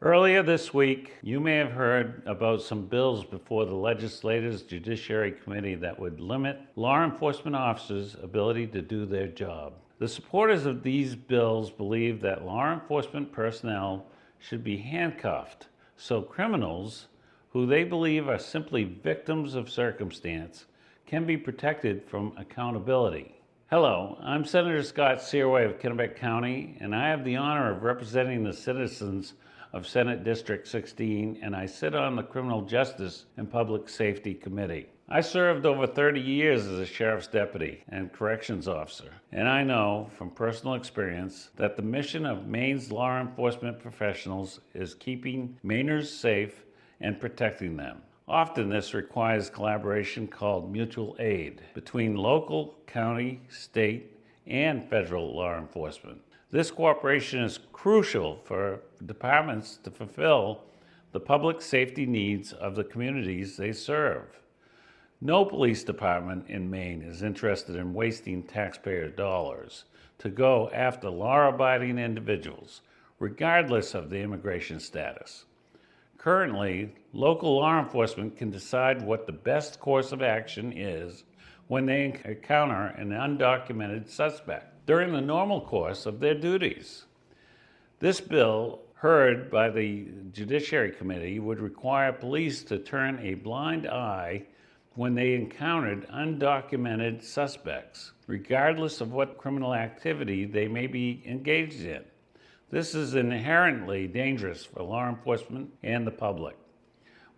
Earlier this week, you may have heard about some bills before the legislature's Judiciary Committee that would limit law enforcement officers' ability to do their job. The supporters of these bills believe that law enforcement personnel should be handcuffed so criminals, who they believe are simply victims of circumstance, can be protected from accountability. Hello, I'm Senator Scott Cyrway of Kennebec County, and I have the honor of representing the citizens of Senate District 16, and I sit on the Criminal Justice and Public Safety Committee. I served over 30 years as a sheriff's deputy and corrections officer, and I know from personal experience that the mission of Maine's law enforcement professionals is keeping Mainers safe and protecting them. Often this requires collaboration called mutual aid between local, county, state, and federal law enforcement. This cooperation is crucial for departments to fulfill the public safety needs of the communities they serve. No police department in Maine is interested in wasting taxpayer dollars to go after law-abiding individuals, regardless of the immigration status. Currently, local law enforcement can decide what the best course of action is when they encounter an undocumented suspect during the normal course of their duties. This bill, heard by the Judiciary Committee, would require police to turn a blind eye when they encountered undocumented suspects, regardless of what criminal activity they may be engaged in. This is inherently dangerous for law enforcement and the public.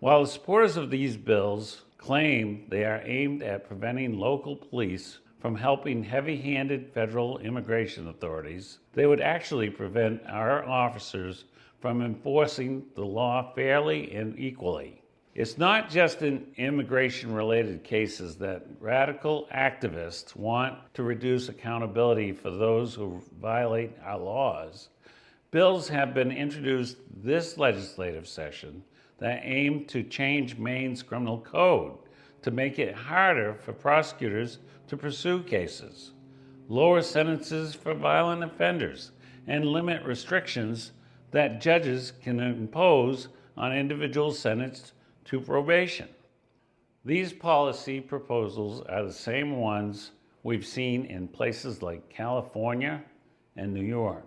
While the supporters of these bills claim they are aimed at preventing local police from helping heavy-handed federal immigration authorities, they would actually prevent our officers from enforcing the law fairly and equally. It's not just in immigration-related cases that radical activists want to reduce accountability for those who violate our laws. Bills have been introduced this legislative session that aim to change Maine's criminal code to make it harder for prosecutors to pursue cases, lower sentences for violent offenders, and limit restrictions that judges can impose on individuals sentenced to probation. These policy proposals are the same ones we've seen in places like California and New York.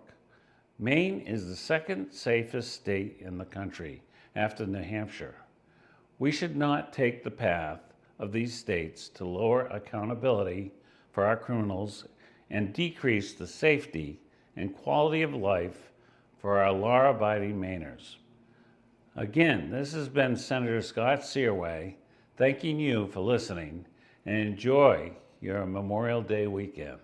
Maine is the second safest state in the country after New Hampshire. We should not take the path of these states to lower accountability for our criminals and decrease the safety and quality of life for our law-abiding Mainers. Again, this has been Senator Scott Cyrway thanking you for listening, and enjoy your Memorial Day weekend.